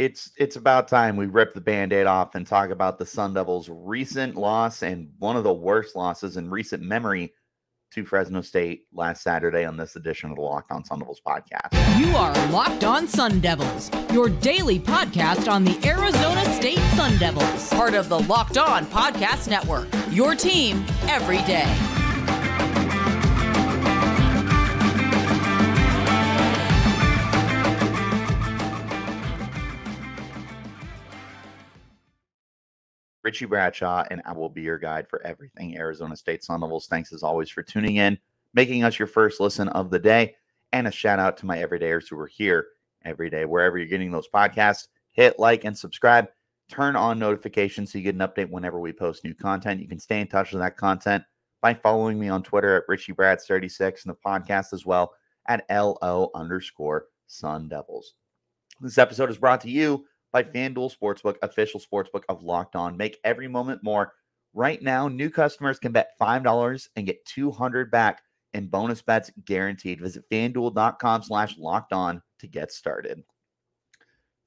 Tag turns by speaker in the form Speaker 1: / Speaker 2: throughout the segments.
Speaker 1: It's about time we rip the Band-Aid off and talk about the Sun Devils' recent loss and one of the worst losses in recent memory to Fresno State last Saturday on this edition of the Locked On Sun Devils podcast.
Speaker 2: You are Locked On Sun Devils, your daily podcast on the Arizona State Sun Devils, part of the Locked On Podcast Network, your team every day.
Speaker 1: Richie Bradshaw, and I will be your guide for everything Arizona State Sun Devils. Thanks as always for tuning in, making us your first listen of the day, and a shout out to my everydayers who are here every day. Wherever you're getting those podcasts, hit like and subscribe. Turn on notifications so you get an update whenever we post new content. You can stay in touch with that content by following me on Twitter at RichieBrads36 and the podcast as well at LO_Sun Devils. This episode is brought to you by FanDuel Sportsbook, official sportsbook of Locked On. Make every moment more. Right now, new customers can bet $5 and get $200 back in bonus bets guaranteed. Visit FanDuel.com/LockedOn to get started.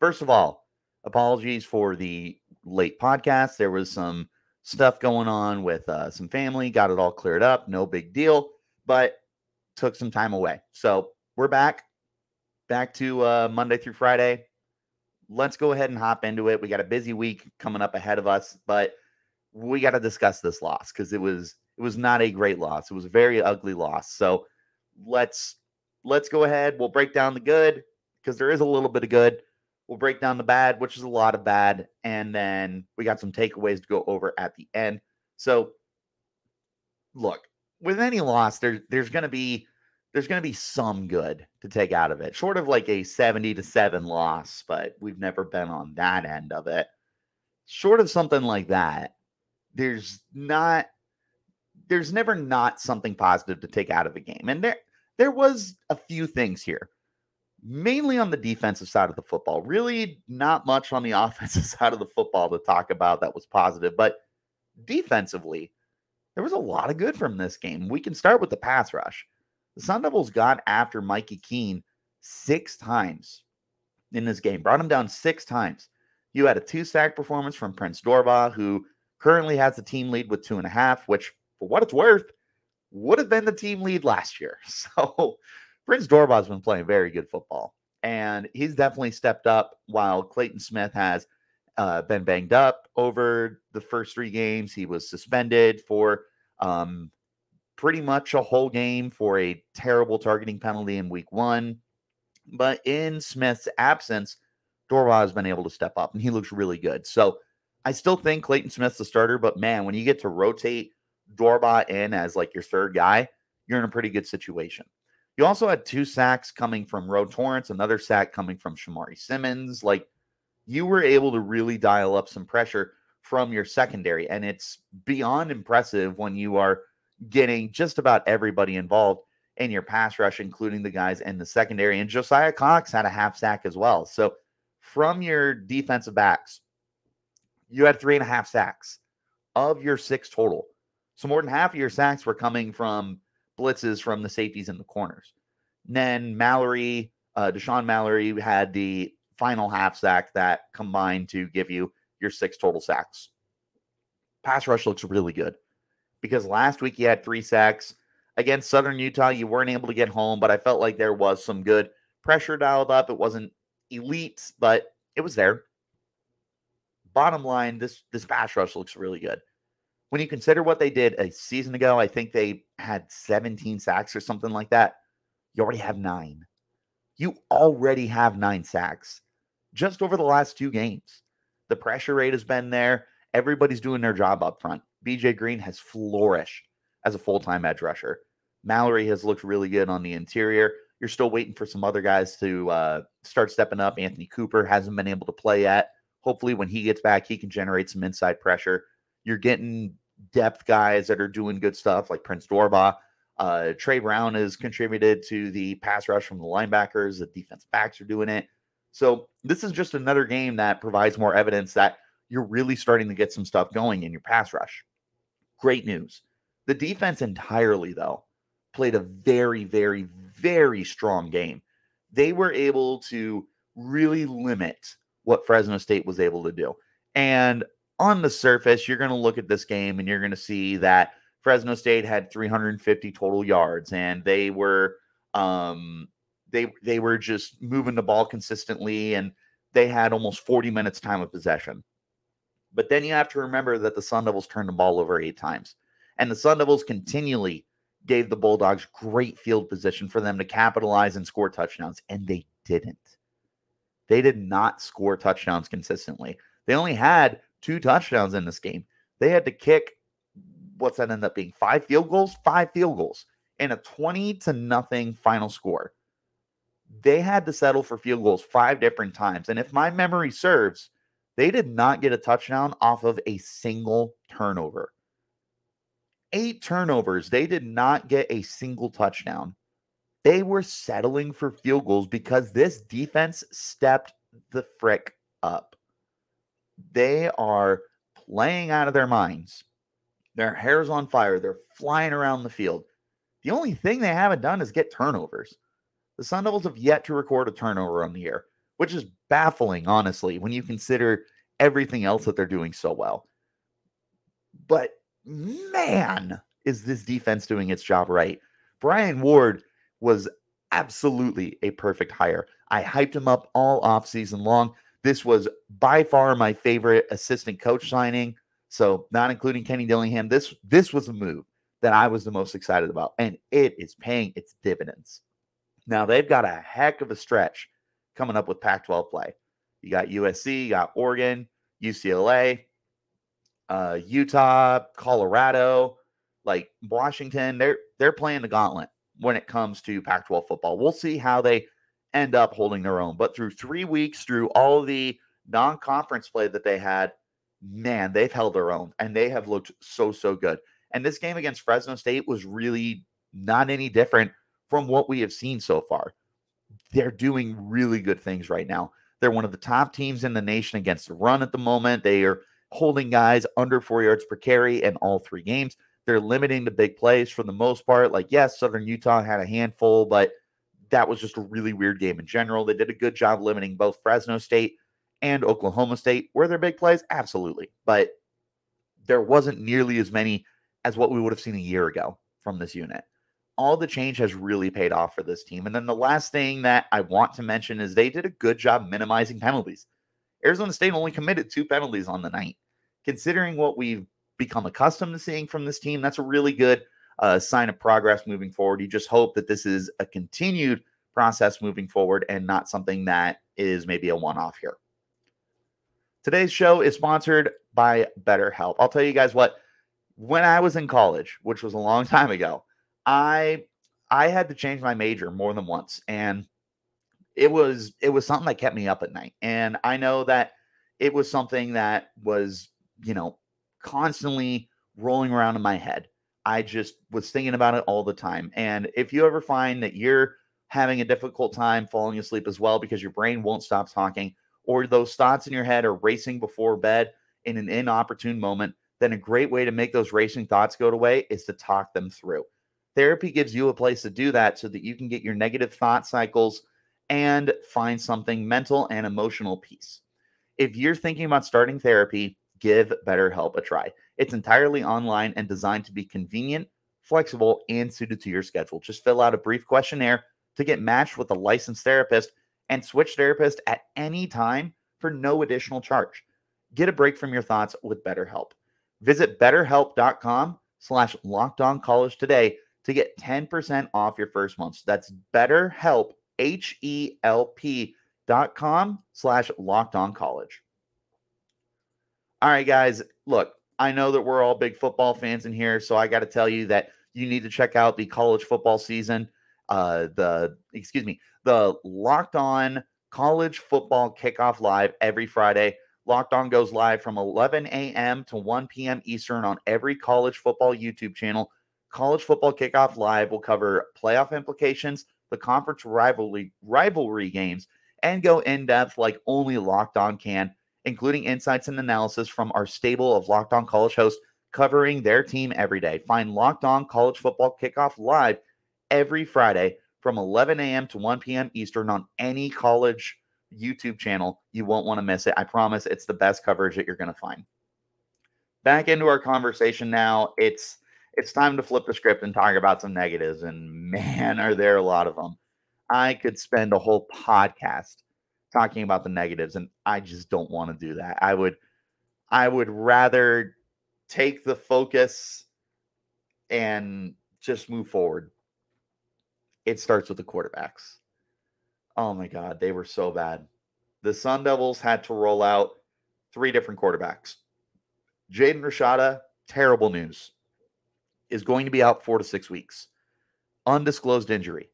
Speaker 1: First of all, apologies for the late podcast. There was some stuff going on with some family. Got it all cleared up. No big deal, but took some time away. So we're back to Monday through Friday. Let's go ahead and hop into it. We got a busy week coming up ahead of us, but we got to discuss this loss because it was not a great loss. It was a very ugly loss. So let's go ahead. We'll break down the good because there is a little bit of good. We'll break down the bad, which is a lot of bad, and then we got some takeaways to go over at the end. So look, with any loss, there's going to be some good to take out of it, short of like a 70-7 loss, but we've never been on that end of it. Short of something like that, there's never not something positive to take out of a game. And there was a few things here, mainly on the defensive side of the football. Really not much on the offensive side of the football to talk about that was positive, but defensively, there was a lot of good from this game. We can start with the pass rush. The Sun Devils got after Mikey Keene 6 times in this game, brought him down 6 times. You had a 2-sack performance from Prince Dorbah, who currently has the team lead with 2.5, which, for what it's worth, would have been the team lead last year. So Prince Dorbah has been playing very good football, and he's definitely stepped up while Clayton Smith has been banged up over the first 3 games. He was suspended for pretty much a whole game for a terrible targeting penalty in week 1. But in Smith's absence, Dorbah has been able to step up, and he looks really good. So I still think Clayton Smith's the starter, but man, when you get to rotate Dorbah in as like your third guy, you're in a pretty good situation. You also had 2 sacks coming from Ro Torrance, another sack coming from Shamari Simmons. Like, you were able to really dial up some pressure from your secondary, and it's beyond impressive when you are getting just about everybody involved in your pass rush, including the guys in the secondary. And Josiah Cox had a half sack as well. So from your defensive backs, you had 3.5 sacks of your 6 total. So more than half of your sacks were coming from blitzes from the safeties in the corners. And then Deshaun Mallory had the final half sack that combined to give you your 6 total sacks. Pass rush looks really good, because last week you had 3 sacks. Against Southern Utah, you weren't able to get home, but I felt like there was some good pressure dialed up. It wasn't elite, but it was there. Bottom line, this pass rush looks really good. When you consider what they did a season ago, I think they had 17 sacks or something like that. You already have 9. You already have 9 sacks just over the last 2 games. The pressure rate has been there. Everybody's doing their job up front. BJ Green has flourished as a full-time edge rusher. Mallory has looked really good on the interior. You're still waiting for some other guys to start stepping up. Anthony Cooper hasn't been able to play yet. Hopefully when he gets back, he can generate some inside pressure. You're getting depth guys that are doing good stuff like Prince Dorbah. Trey Brown has contributed to the pass rush from the linebackers. The defensive backs are doing it. So this is just another game that provides more evidence that you're really starting to get some stuff going in your pass rush. Great news. The defense entirely, though, played a very, very, very strong game. They were able to really limit what Fresno State was able to do. And on the surface, you're going to look at this game and you're going to see that Fresno State had 350 total yards, and they were they were just moving the ball consistently, and they had almost 40 minutes time of possession. But then you have to remember that the Sun Devils turned the ball over 8 times, and the Sun Devils continually gave the Bulldogs great field position for them to capitalize and score touchdowns, and they didn't. They did not score touchdowns consistently. They only had 2 touchdowns in this game. They had to kick, what's that end up being, 5 field goals? 5 field goals in a 20-0 final score. They had to settle for field goals 5 different times. And if my memory serves, they did not get a touchdown off of a single turnover. 8 turnovers. They did not get a single touchdown. They were settling for field goals because this defense stepped the frick up. They are playing out of their minds. Their hair's on fire. They're flying around the field. The only thing they haven't done is get turnovers. The Sun Devils have yet to record a turnover on the year, which is baffling, honestly, when you consider everything else that they're doing so well. But man, is this defense doing its job right. Brian Ward was absolutely a perfect hire. I hyped him up all offseason long. This was by far my favorite assistant coach signing. So not including Kenny Dillingham, this was a move that I was the most excited about, and it is paying its dividends. Now, they've got a heck of a stretch coming up with Pac-12 play. You got USC, you got Oregon, UCLA, Utah, Colorado, like Washington. They're playing the gauntlet when it comes to Pac-12 football. We'll see how they end up holding their own. But through 3 weeks, through all the non-conference play that they had, man, they've held their own, and they have looked so good. And this game against Fresno State was really not any different from what we have seen so far. They're doing really good things right now. They're one of the top teams in the nation against the run at the moment. They are holding guys under 4 yards per carry in all 3 games. They're limiting the big plays for the most part. Like, yes, Southern Utah had a handful, but that was just a really weird game in general. They did a good job limiting both Fresno State and Oklahoma State. Were there big plays? Absolutely. But there wasn't nearly as many as what we would have seen a year ago from this unit. All the change has really paid off for this team. And then the last thing that I want to mention is they did a good job minimizing penalties. Arizona State only committed 2 penalties on the night. Considering what we've become accustomed to seeing from this team, that's a really good sign of progress moving forward. You just hope that this is a continued process moving forward and not something that is maybe a one-off here. Today's show is sponsored by BetterHelp. I'll tell you guys what, when I was in college, which was a long time ago, I had to change my major more than once, and it was something that kept me up at night. And I know that it was something that was, constantly rolling around in my head. I just was thinking about it all the time. And if you ever find that you're having a difficult time falling asleep as well because your brain won't stop talking, or those thoughts in your head are racing before bed in an inopportune moment, then a great way to make those racing thoughts go away is to talk them through. Therapy gives you a place to do that so that you can get your negative thought cycles and find something mental and emotional peace. If you're thinking about starting therapy, give BetterHelp a try. It's entirely online and designed to be convenient, flexible, and suited to your schedule. Just fill out a brief questionnaire to get matched with a licensed therapist and switch therapist at any time for no additional charge. Get a break from your thoughts with BetterHelp. Visit BetterHelp.com/LockedOnCollege today to get 10% off your first month. That's BetterHelp, HELP.com/LockedOnCollege. All right, guys, look, I know that we're all big football fans in here, so I got to tell you that you need to check out the college football season, the Locked On College Football Kickoff Live every Friday. Locked On goes live from 11 a.m. to 1 p.m. Eastern on every college football YouTube channel. College Football Kickoff Live will cover playoff implications, the conference rivalry games, and go in-depth like only Locked On can, including insights and analysis from our stable of Locked On College hosts covering their team every day. Find Locked On College Football Kickoff Live every Friday from 11 a.m. to 1 p.m. Eastern on any college YouTube channel. You won't want to miss it. I promise it's the best coverage that you're going to find. Back into our conversation now. It's time to flip the script and talk about some negatives. And man, are there a lot of them. I could spend a whole podcast talking about the negatives, and I just don't want to do that. I would rather take the focus and just move forward. It starts with the quarterbacks. Oh my God, they were so bad. The Sun Devils had to roll out 3 different quarterbacks. Jaden Rashada, terrible news, is going to be out 4 to 6 weeks. Undisclosed injury.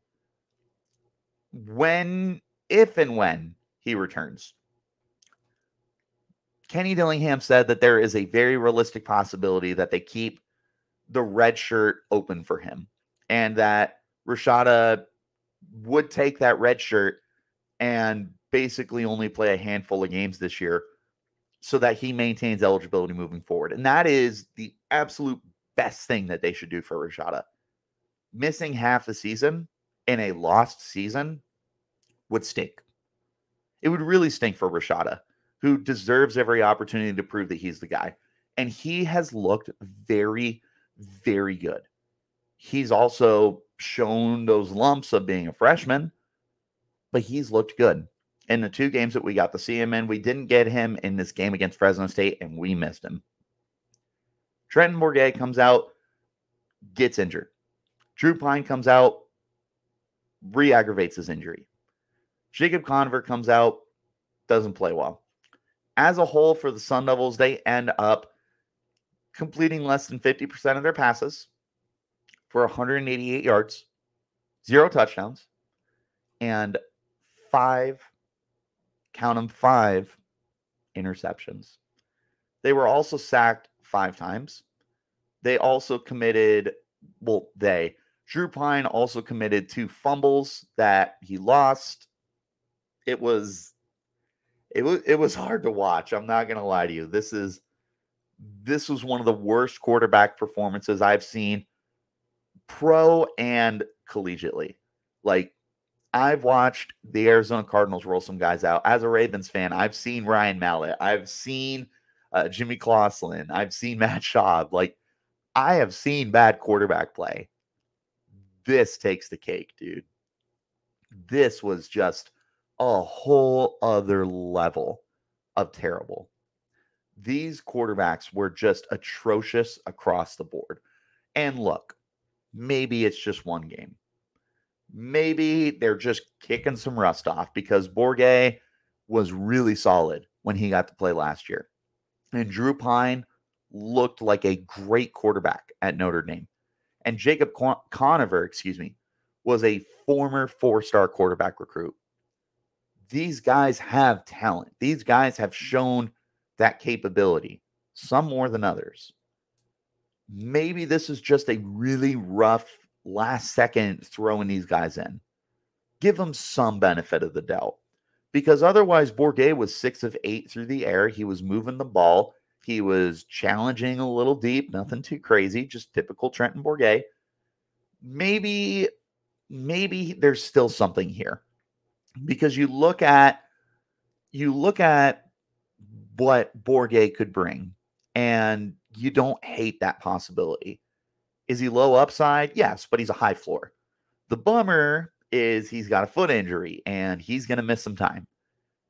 Speaker 1: If and when he returns. Kenny Dillingham said that there is a very realistic possibility that they keep the red shirt open for him, and that Rashada would take that red shirt and basically only play a handful of games this year so that he maintains eligibility moving forward. And that is the absolute best thing that they should do for Rashada. Missing half the season in a lost season would stink. It would really stink for Rashada, who deserves every opportunity to prove that he's the guy. And he has looked very, very good. He's also shown those lumps of being a freshman, but he's looked good. In the 2 games that we got to see him in, we didn't get him in this game against Fresno State, and we missed him. Trenton Bourguet comes out, gets injured. Drew Pyne comes out, re-aggravates his injury. Jacob Conover comes out, doesn't play well. As a whole, for the Sun Devils, they end up completing less than 50% of their passes for 188 yards, 0 touchdowns, and 5 interceptions. They were also sacked 5 times. They also committed, Drew Pyne also committed 2 fumbles that he lost. It was hard to watch. I'm not going to lie to you. This was one of the worst quarterback performances I've seen, pro and collegiately. Like, I've watched the Arizona Cardinals roll some guys out. As a Ravens fan, I've seen Ryan Mallett. I've seen Jimmy Clauselin. I've seen Matt Schaub. Like, I have seen bad quarterback play. This takes the cake, dude. This was just a whole other level of terrible. These quarterbacks were just atrocious across the board. And look, maybe it's just one game. Maybe they're just kicking some rust off, because Bourguet was really solid when he got to play last year. And Drew Pyne looked like a great quarterback at Notre Dame. And Jacob Conover, was a former 4-star quarterback recruit. These guys have talent. These guys have shown that capability, some more than others. Maybe this is just a really rough last second throwing these guys in. Give them some benefit of the doubt, because otherwise Bourguet was 6 of 8 through the air. He was moving the ball. He was challenging a little deep, nothing too crazy, just typical Trenton Bourguet. Maybe there's still something here, because you look at what Bourguet could bring, and you don't hate that possibility. Is he low upside? Yes, but he's a high floor. The bummer is he's got a foot injury, and he's going to miss some time.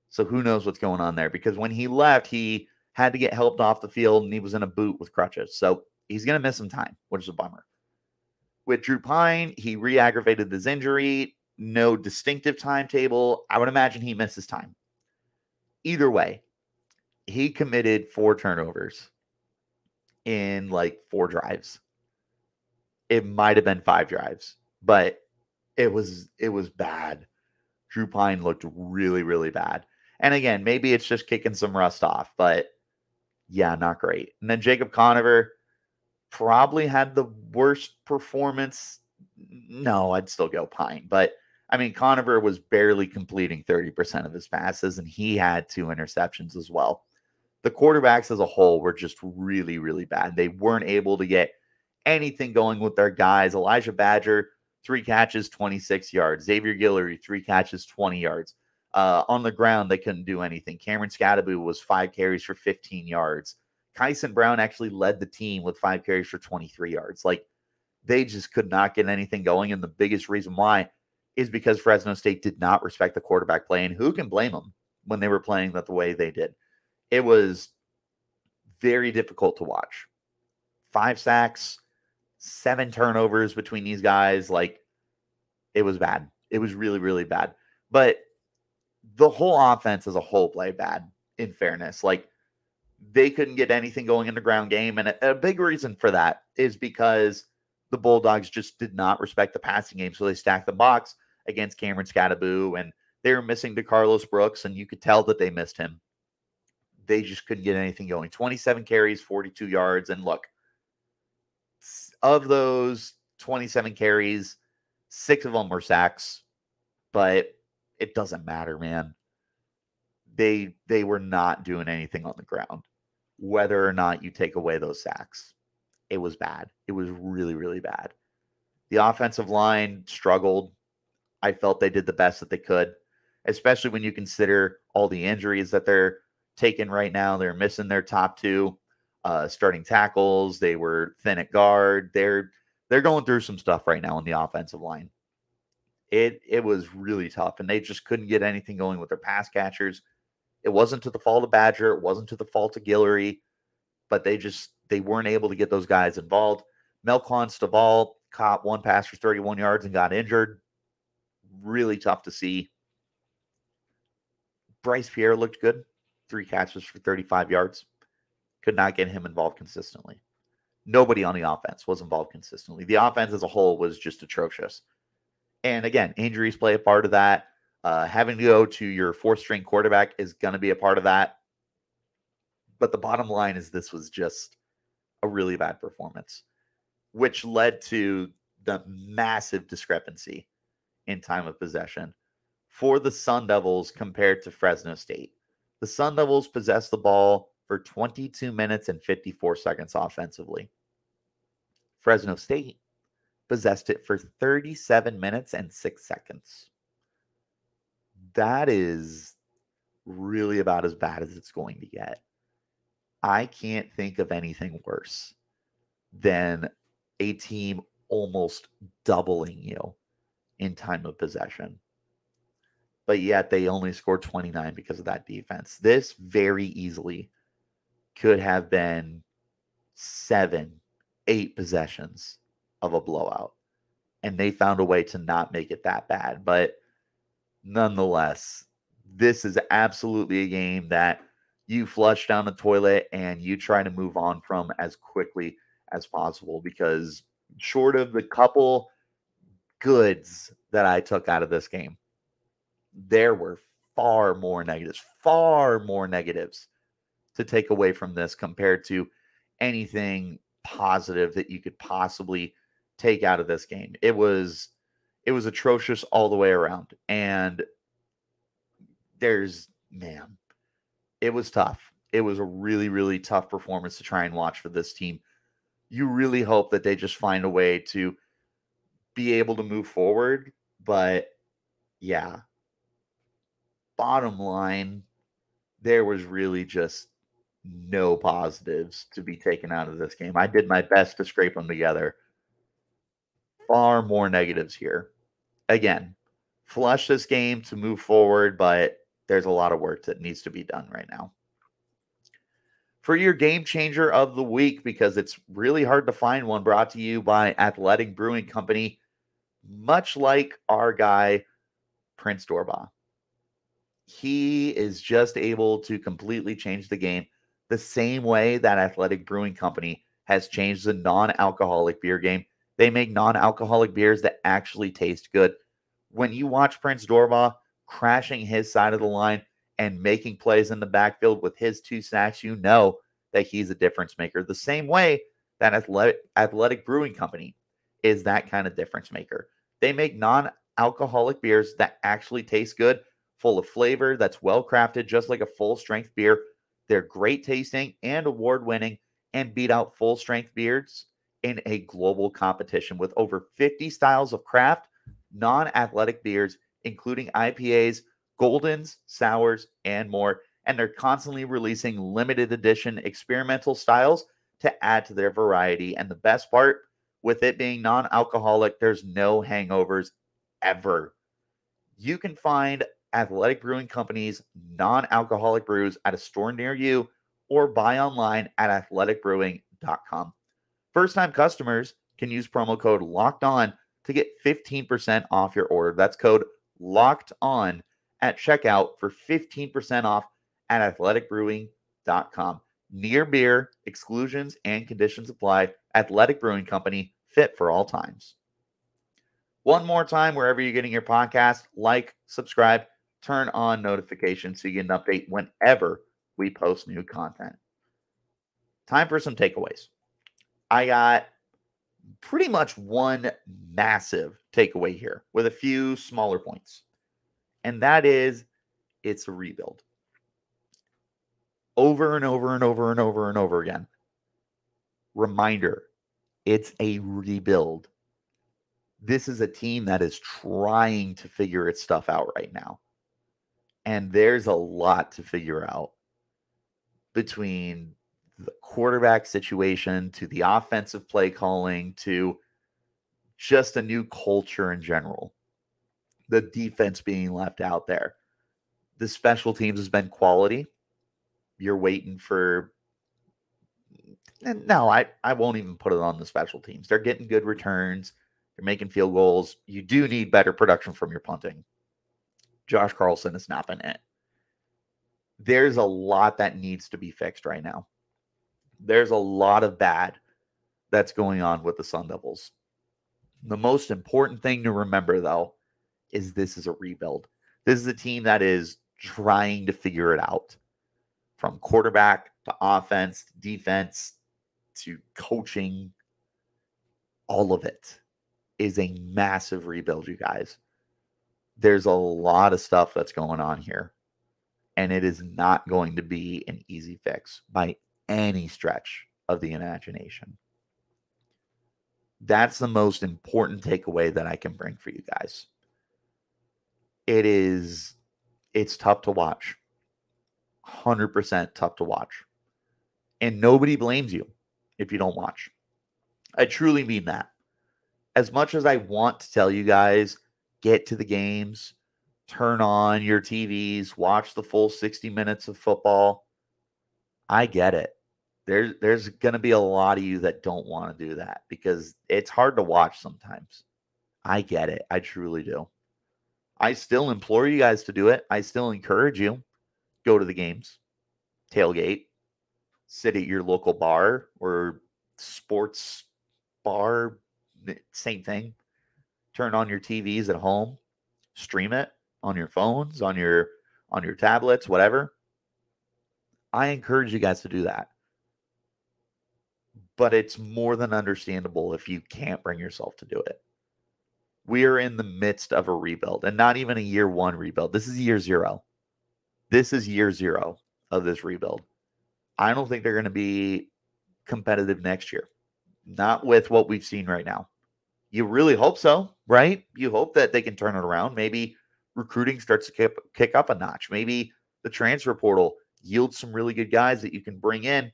Speaker 1: So who knows what's going on there, because when he left, he had to get helped off the field, and he was in a boot with crutches. So he's going to miss some time, which is a bummer. With Drew Pyne, he re-aggravated his injury. No distinctive timetable. I would imagine he misses time. Either way, he committed 4 turnovers in like 4 drives. It might have been 5 drives, but it was bad. Drew Pyne looked really, really bad. And again, maybe it's just kicking some rust off, but yeah, not great. And then Jacob Conover probably had the worst performance. No, I'd still go Pyne. But, I mean, Conover was barely completing 30% of his passes, and he had 2 interceptions as well. The quarterbacks as a whole were just really, really bad. They weren't able to get anything going with their guys. Elijah Badger, 3 catches, 26 yards. Xavier Guillory, 3 catches, 20 yards. On the ground, they couldn't do anything. Cameron Scadaboo was 5 carries for 15 yards. Kyson Brown actually led the team with 5 carries for 23 yards. Like, they just could not get anything going. And the biggest reason why is because Fresno State did not respect the quarterback play. And who can blame them when they were playing that the way they did? It was very difficult to watch. 5 sacks, 7 turnovers between these guys. Like, it was bad. It was really, really bad. But the whole offense as a whole played bad, in fairness. Like, they couldn't get anything going in the ground game. And a big reason for that is because the Bulldogs just did not respect the passing game. So they stacked the box against Cameron Scadaboo, and they were missing DeCarlos Brooks, and you could tell that they missed him. They just couldn't get anything going. 27 carries, 42 yards. And look, of those 27 carries, 6 of them were sacks, but it doesn't matter, man. They were not doing anything on the ground, whether or not you take away those sacks. It was bad. It was really, really bad. The offensive line struggled. I felt they did the best that they could, especially when you consider all the injuries that they're taking right now. They're missing their top 2 starting tackles. They were thin at guard. They're going through some stuff right now on the offensive line. It was really tough, and they just couldn't get anything going with their pass catchers. It wasn't to the fault of Badger. It wasn't to the fault of Guillory, but they weren't able to get those guys involved. Melquan Staval caught 1 pass for 31 yards and got injured. Really tough to see. Bryce Pierre looked good. 3 catches for 35 yards. Could not get him involved consistently. Nobody on the offense was involved consistently. The offense as a whole was just atrocious. And again, injuries play a part of that. Having to go to your 4th-string quarterback is going to be a part of that. But the bottom line is this was just a really bad performance, which led to the massive discrepancy in time of possession for the Sun Devils compared to Fresno State. The Sun Devils possessed the ball for 22 minutes and 54 seconds offensively. Fresno State possessed it for 37 minutes and 6 seconds. That is really about as bad as it's going to get. I can't think of anything worse than a team almost doubling you in time of possession. But yet they only scored 29 because of that defense. This very easily could have been 7, 8 possessions of a blowout. And they found a way to not make it that bad. But nonetheless, this is absolutely a game that you flush down the toilet and you try to move on from as quickly as possible, because short of the couple goods that I took out of this game, there were far more negatives to take away from this compared to anything positive that you could possibly take out of this game. It was atrocious all the way around. And it was tough. It was a really, really tough performance to try and watch for this team. You really hope that they just find a way to be able to move forward. But yeah, bottom line, there was really just no positives to be taken out of this game. I did my best to scrape them together. Far more negatives here. Again, flush this game to move forward, but there's a lot of work that needs to be done right now. For your game changer of the week, because it's really hard to find one, brought to you by Athletic Brewing Company, much like our guy, Prince Doorbaugh. He is just able to completely change the game the same way that Athletic Brewing Company has changed the non-alcoholic beer game. They make non-alcoholic beers that actually taste good. When you watch Prince Doorbaugh crashing his side of the line and making plays in the backfield with his 2 sacks, you know that he's a difference maker. The same way that Athletic Brewing Company is that kind of difference maker. They make non-alcoholic beers that actually taste good, full of flavor, that's well crafted, just like a full-strength beer. They're great tasting and award-winning and beat out full-strength beers in a global competition with over 50 styles of craft, non-athletic beers, including IPAs, Goldens, sours, and more. And they're constantly releasing limited edition experimental styles to add to their variety. And the best part, with it being non-alcoholic, there's no hangovers ever. You can find Athletic Brewing Company's non-alcoholic brews at a store near you or buy online at athleticbrewing.com. First-time customers can use promo code LOCKEDON to get 15% off your order. That's code LOCKEDON at checkout for 15% off at athleticbrewing.com. Near beer, exclusions and conditions apply. Athletic Brewing Company, fit for all times. One more time, wherever you're getting your podcast, like, subscribe, turn on notifications so you get an update whenever we post new content. Time for some takeaways. I got pretty much one massive takeaway here with a few smaller points. And that is, it's a rebuild. Over and over and over and over and over again. Reminder, it's a rebuild. This is a team that is trying to figure its stuff out right now. And there's a lot to figure out between the quarterback situation to the offensive play calling to just a new culture in general. The defense being left out there. The special teams has been quality. You're waiting for... And no, I won't even put it on the special teams. They're getting good returns. They're making field goals. You do need better production from your punting. Josh Carlson is not been it. There's a lot that needs to be fixed right now. There's a lot of bad that's going on with the Sun Devils. The most important thing to remember, though, is this is a rebuild. This is a team that is trying to figure it out. From quarterback to offense, to defense, to coaching, all of it is a massive rebuild, you guys. There's a lot of stuff that's going on here. And it is not going to be an easy fix by any stretch of the imagination. That's the most important takeaway that I can bring for you guys. It's tough to watch. 100% tough to watch. And nobody blames you if you don't watch. I truly mean that. As much as I want to tell you guys, get to the games, turn on your TVs, watch the full 60 minutes of football, I get it. There's going to be a lot of you that don't want to do that because it's hard to watch sometimes. I get it. I truly do. I still implore you guys to do it. I still encourage you. Go to the games, tailgate, sit at your local bar or sports bar, same thing. Turn on your TVs at home, stream it on your phones, on your tablets, whatever. I encourage you guys to do that. But it's more than understandable if you can't bring yourself to do it. We are in the midst of a rebuild, and not even a year one rebuild. This is year zero. This is year zero of this rebuild. I don't think they're going to be competitive next year. Not with what we've seen right now. You really hope so, right? You hope that they can turn it around. Maybe recruiting starts to kick up a notch. Maybe the transfer portal yields some really good guys that you can bring in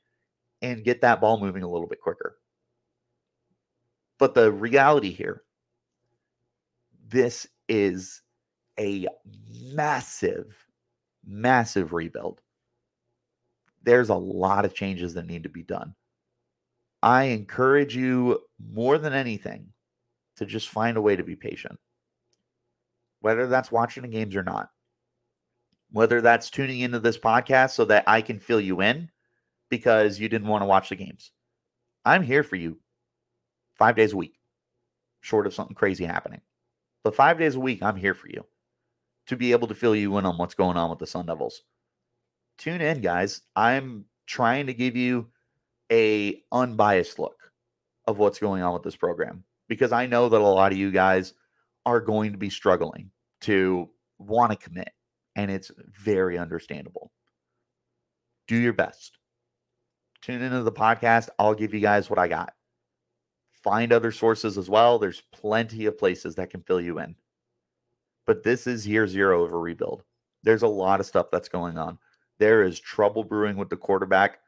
Speaker 1: and get that ball moving a little bit quicker. But the reality here, this is a massive, massive rebuild. There's a lot of changes that need to be done. I encourage you more than anything to just find a way to be patient. Whether that's watching the games or not. Whether that's tuning into this podcast so that I can fill you in because you didn't want to watch the games. I'm here for you 5 days a week, short of something crazy happening. But 5 days a week, I'm here for you to be able to fill you in on what's going on with the Sun Devils. Tune in, guys. I'm trying to give you a unbiased look of what's going on with this program because I know that a lot of you guys are going to be struggling to want to commit, and it's very understandable. Do your best. Tune into the podcast. I'll give you guys what I got. Find other sources as well. There's plenty of places that can fill you in. But this is year zero of a rebuild. There's a lot of stuff that's going on. There is trouble brewing with the quarterback.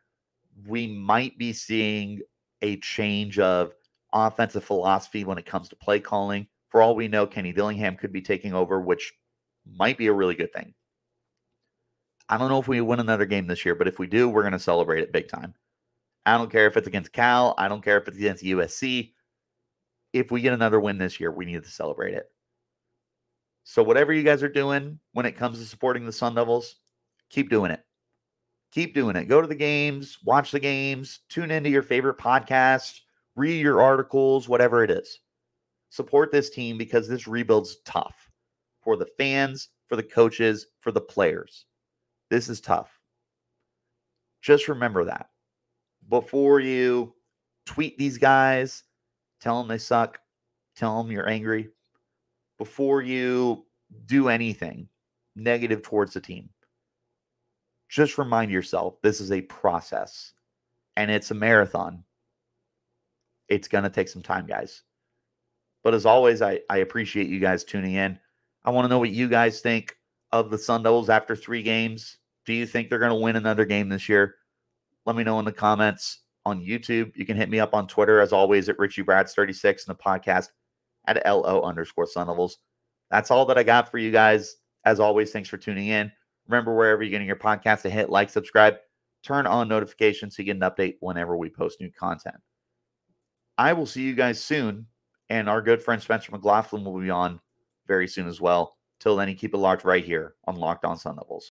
Speaker 1: We might be seeing a change of offensive philosophy when it comes to play calling. For all we know, Kenny Dillingham could be taking over, which might be a really good thing. I don't know if we win another game this year, but if we do, we're going to celebrate it big time. I don't care if it's against Cal. I don't care if it's against USC. If we get another win this year, we need to celebrate it. So whatever you guys are doing when it comes to supporting the Sun Devils, keep doing it. Keep doing it. Go to the games, watch the games, tune into your favorite podcast, read your articles, whatever it is. Support this team because this rebuild's tough for the fans, for the coaches, for the players. This is tough. Just remember that. Before you tweet these guys, tell them they suck, tell them you're angry. Before you do anything negative towards the team, just remind yourself this is a process and it's a marathon. It's going to take some time, guys. But as always, I appreciate you guys tuning in. I want to know what you guys think of the Sun Devils after 3 games. Do you think they're going to win another game this year? Let me know in the comments on YouTube. You can hit me up on Twitter, as always, at Richie Bradshaw36 and the podcast at LO_Sun Devils. That's all that I got for you guys. As always, thanks for tuning in. Remember, wherever you're getting your podcast, to hit like, subscribe, turn on notifications so you get an update whenever we post new content. I will see you guys soon, and our good friend Spencer McLaughlin will be on very soon as well. Till then, you keep it locked right here on Locked On Sun Devils.